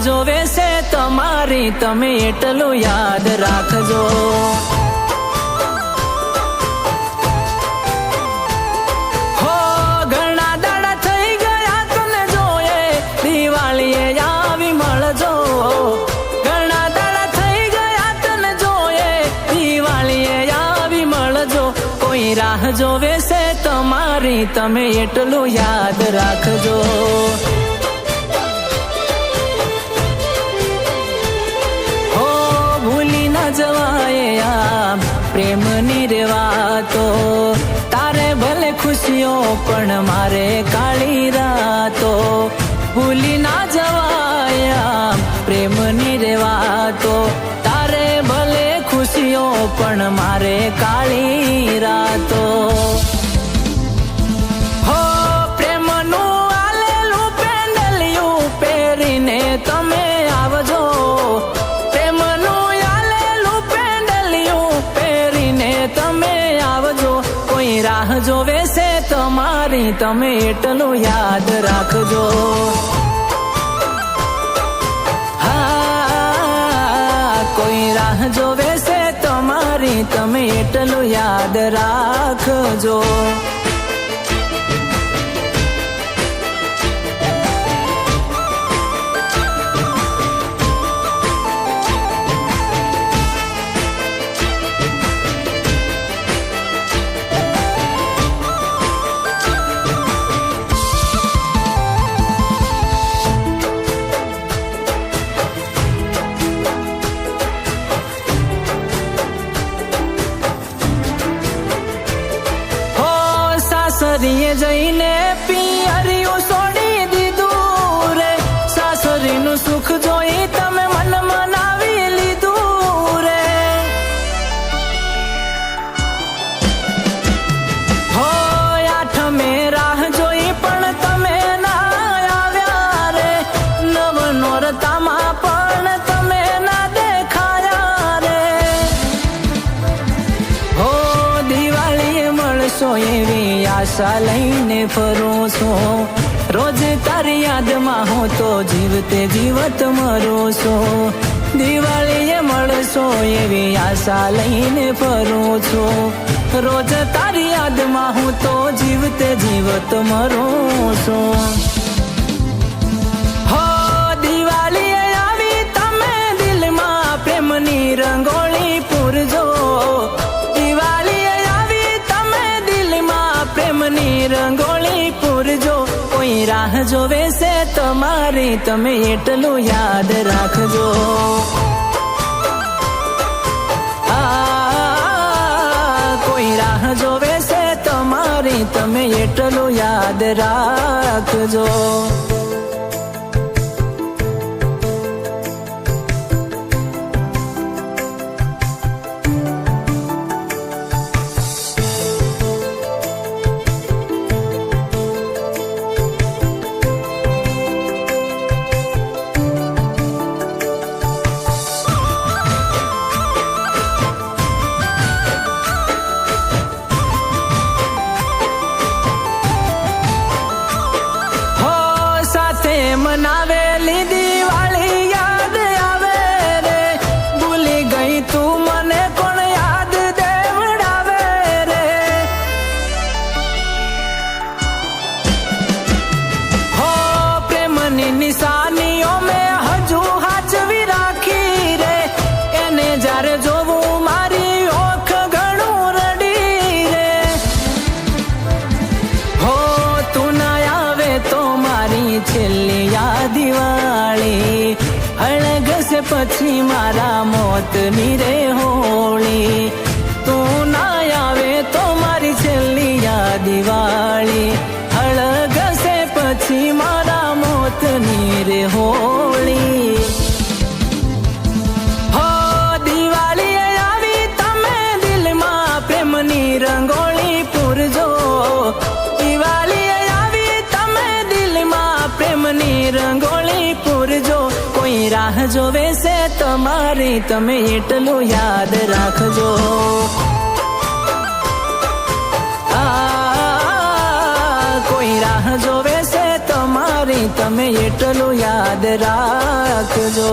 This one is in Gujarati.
જોવે છે તમારી, તમે એટલું યાદ રાખજો. હો ઘણા દાડા થઈ ગયા તને જોયે, દિવાળીએ આવી મળજો. ઘણા દાડા થઈ ગયા તને જોયે, દિવાળીએ આવી મળજો. કોઈ રાહ જોવે છે તમારી, તમે એટલું યાદ રાખજો. જવાય આમ પ્રેમની રે વાતો, તારે ભલે ખુશીઓ પણ મારે કાળી રાતો. ભૂલી ના જવાય આમ પ્રેમની રે વાતો, તારે ભલે ખુશીઓ પણ મારે કાળી રાતો. હો પ્રેમનું આલેલું પેન્ડલિયું પહેરીને તમે આવજો. રાહ જોવે છે તમારી, તમે એટલું યાદ રાખજો. હા કોઈ રાહ જોવે છે તમારી, તમે એટલું યાદ રાખજો. સાસરીએ જઈને પિયરિયું છોડી દીધું રે, સાસરીનું સુખ જોઈ તમે મન મનાવી લીધું રે. હો આઠમે રાહ જોઈ પણ તમે ના આવ્યા રે, નવ નોરતામાં પણ તમે ના દેખાયા રે. હો દિવાળીએ મળશો એવી આશા લઈને ફરું છું, રોજ તારી યાદમાં હું તો જીવતે જીવત મરું છું. દિવાળીએ મળશો એવી આશા લઈને ફરું છું, રોજ તારી યાદમાં હું તો જીવતે જીવત મરું છું. હો દિવાળીએ આવી તમે દિલમાં પ્રેમની રંગોળી પૂરજો. રંગોળી પૂરજો. કોઈ રાહ જોવે છે તમારી, તમે એટલું યાદ રાખજો. કોઈ રાહ જોવે છે તમારી, તમે એટલું યાદ રાખજો. મનાવેલી દિવાળી યાદ આવે રે, ભૂલી ગઈ તું મને કોણ યાદ દેવડાવે રે. હો પ્રેમની નિશાનીઓ મેં હજુ હાચવી રાખી રે, એને જ્યારે જોવું મારી ઓખ ઘણું રડી રે. હો તું ના આવે તો મારી છેલ્લી દિવાળી અળગશે પછી મારા મોતની રે હોળી. તું ના આવે તો મારી છેલ્લી દિવાળી અળગશે પછી મારા મોતની રે હોળી. હો દિવાળીએ આવી તમે દિલમાં પ્રેમની રંગોળી પૂરજો. દિવાળીએ આવી તમે દિલમાં પ્રેમની રંગોળી પૂરજો. કોઈ રાહ જોવે છે તમારી, તમે એટલું યાદ રાખજો. કોઈ રાહ જોવે છે તમારી, તમે એટલું યાદ રાખજો.